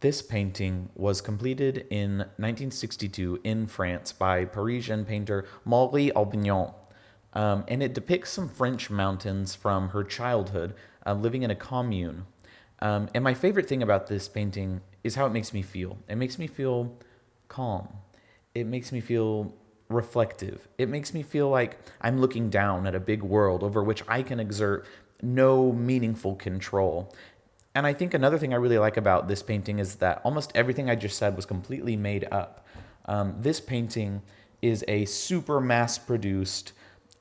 This painting was completed in 1962 in France by Parisian painter Marie Aubignon. And it depicts some French mountains from her childhood living in a commune. And my favorite thing about this painting is how it makes me feel. It makes me feel calm. It makes me feel reflective. It makes me feel like I'm looking down at a big world over which I can exert no meaningful control. And I think another thing I really like about this painting is that almost everything I just said was completely made up. This painting is a super mass produced,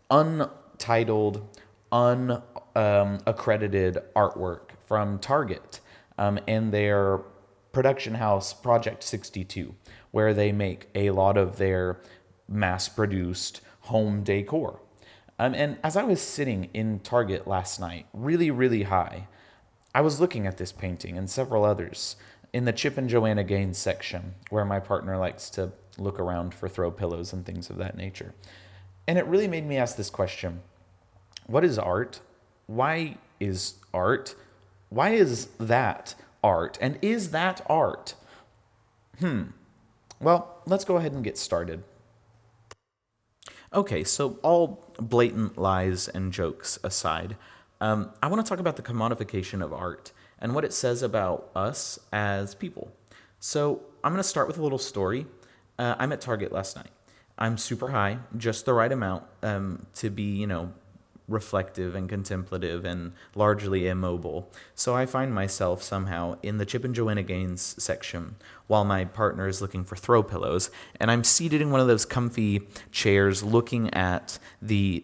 untitled, unaccredited artwork from Target and their production house, Project 62, where they make a lot of their mass produced home decor. And as I was sitting in Target last night, really, really high, I was looking at this painting and several others in the Chip and Joanna Gaines section, where my partner likes to look around for throw pillows and things of that nature. And it really made me ask this question: what is art? Why is art? Why is that art? And is that art? Well, let's go ahead and get started. Okay, so all blatant lies and jokes aside, I want to talk about the commodification of art and what it says about us as people. So I'm going to start with a little story. I'm at Target last night. I'm super high, just the right amount to be, reflective and contemplative and largely immobile. So I find myself somehow in the Chip and Joanna Gaines section while my partner is looking for throw pillows, and I'm seated in one of those comfy chairs looking at the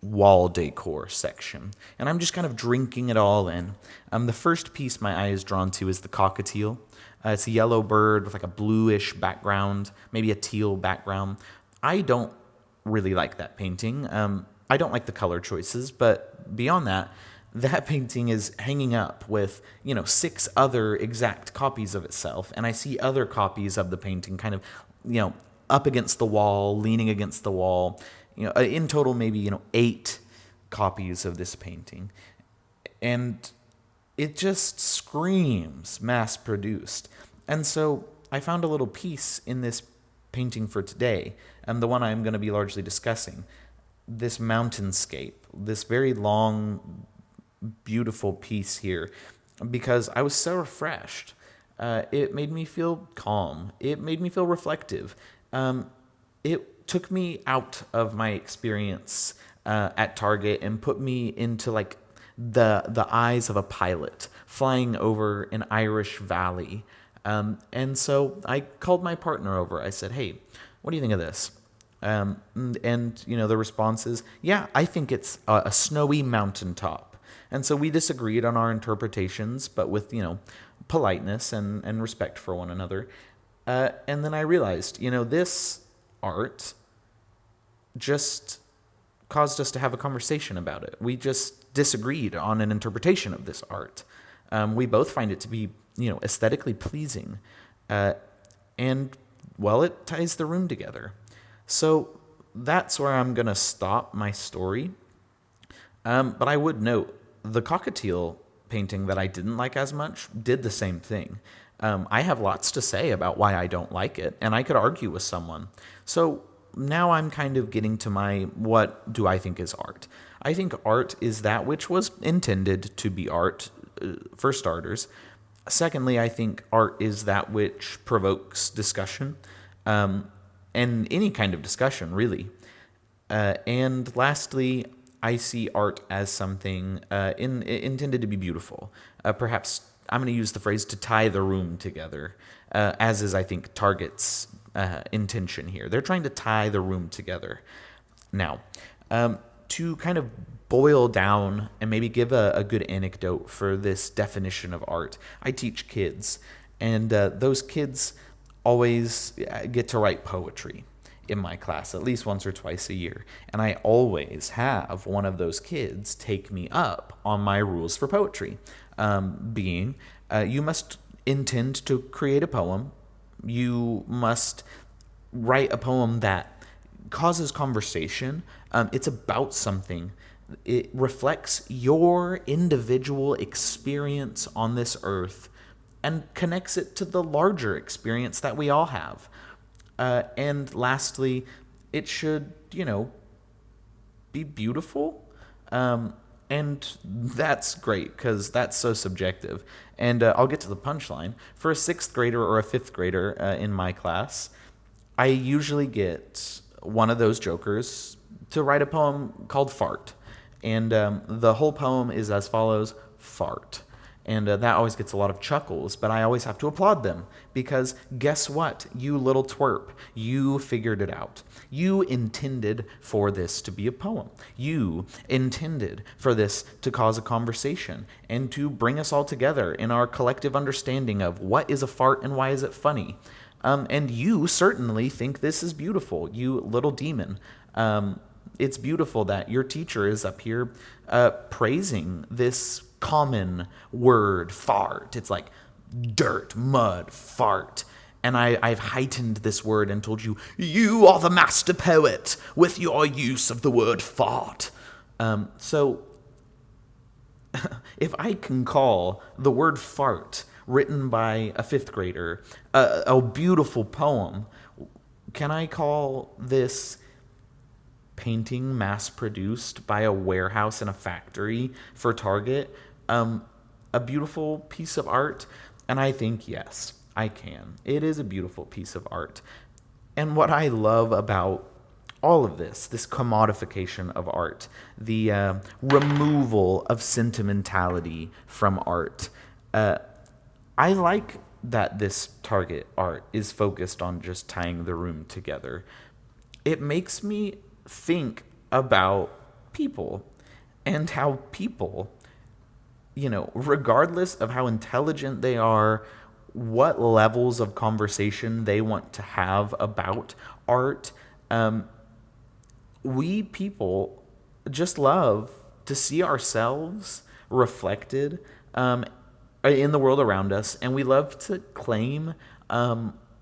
wall decor section, and I'm just kind of drinking it all in. The first piece my eye is drawn to is the cockatiel. It's a yellow bird with like a bluish background, maybe a teal background. I don't really like that painting. I don't like the color choices, but beyond that, that painting is hanging up with, 6 other exact copies of itself, and I see other copies of the painting kind of, up against the wall, leaning against the wall. In total, maybe, 8 copies of this painting. And it just screams mass produced. And so I found a little piece in this painting for today, and the one I'm going to be largely discussing, this mountainscape, this very long, beautiful piece here, because I was so refreshed. It made me feel calm. It made me feel reflective. It took me out of my experience at Target and put me into like the eyes of a pilot flying over an Irish valley. And so I called my partner over. I said, "Hey, what do you think of this?" And the response is, "Yeah, I think it's a snowy mountaintop." And so we disagreed on our interpretations, but with, politeness and respect for one another. And then I realized, this art just caused us to have a conversation about it. We just disagreed on an interpretation of this art. We both find it to be, aesthetically pleasing. And, well, it ties the room together. So that's where I'm going to stop my story. But I would note, the cockatiel painting that I didn't like as much did the same thing. I have lots to say about why I don't like it, and I could argue with someone. So now I'm kind of getting to my what do I think is art. I think art is that which was intended to be art, for starters. Secondly, I think art is that which provokes discussion, and any kind of discussion, really. And lastly, I see art as something intended to be beautiful. Perhaps I'm going to use the phrase to tie the room together, as is, I think, Target's intention here. They're trying to tie the room together. Now, to kind of boil down and maybe give a good anecdote for this definition of art, I teach kids, and those kids always get to write poetry in my class at least once or twice a year. And I always have one of those kids take me up on my rules for poetry, being you must intend to create a poem. You must write a poem that causes conversation. It's about something. It reflects your individual experience on this earth and connects it to the larger experience that we all have. And lastly, it should, be beautiful. And that's great because that's so subjective. And I'll get to the punchline. For a sixth grader or a fifth grader in my class, I usually get one of those jokers to write a poem called Fart. And the whole poem is as follows: Fart. And that always gets a lot of chuckles, but I always have to applaud them because guess what? You little twerp, you figured it out. You intended for this to be a poem. You intended for this to cause a conversation and to bring us all together in our collective understanding of what is a fart and why is it funny. And you certainly think this is beautiful, you little demon. It's beautiful that your teacher is up here praising this common word, fart. It's like dirt, mud, fart. And I've heightened this word and told you, you are the master poet with your use of the word fart. So if I can call the word fart, written by a fifth grader, a beautiful poem, can I call this painting mass-produced by a warehouse in a factory for Target a beautiful piece of art? And I think, yes, I can. It is a beautiful piece of art. And what I love about all of this commodification of art, the removal of sentimentality from art, I like that this Target art is focused on just tying the room together. It makes me think about people and how people, regardless of how intelligent they are, what levels of conversation they want to have about art, we people just love to see ourselves reflected in the world around us, and we love to claim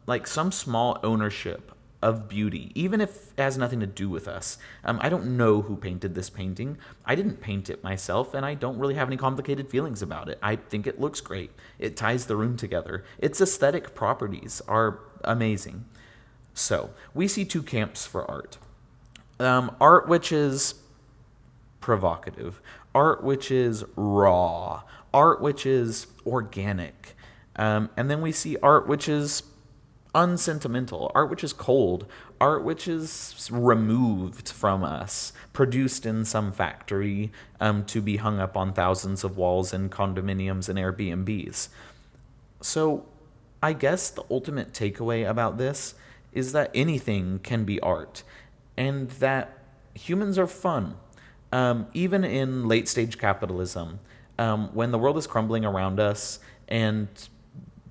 like some small ownership of beauty, even if it has nothing to do with us. I don't know who painted this painting. I didn't paint it myself, and I don't really have any complicated feelings about it. I think it looks great. It ties the room together. Its aesthetic properties are amazing. So, we see two camps for art. Art which is provocative, art which is raw, art which is organic, and then we see art which is unsentimental, art which is cold, art which is removed from us, produced in some factory to be hung up on thousands of walls in condominiums and Airbnbs. So I guess the ultimate takeaway about this is that anything can be art, and that humans are fun. Even in late stage capitalism, when the world is crumbling around us and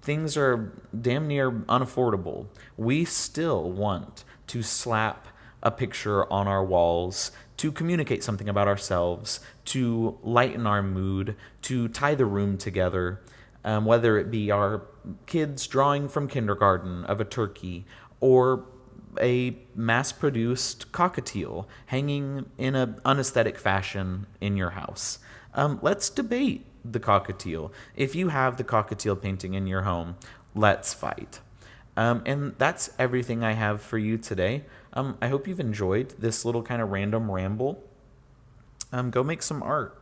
things are damn near unaffordable, we still want to slap a picture on our walls, to communicate something about ourselves, to lighten our mood, to tie the room together, whether it be our kids drawing from kindergarten of a turkey, or a mass-produced cockatiel hanging in an unaesthetic fashion in your house. Let's debate the cockatiel. If you have the cockatiel painting in your home, let's fight. And that's everything I have for you today. I hope you've enjoyed this little kind of random ramble. Go make some art.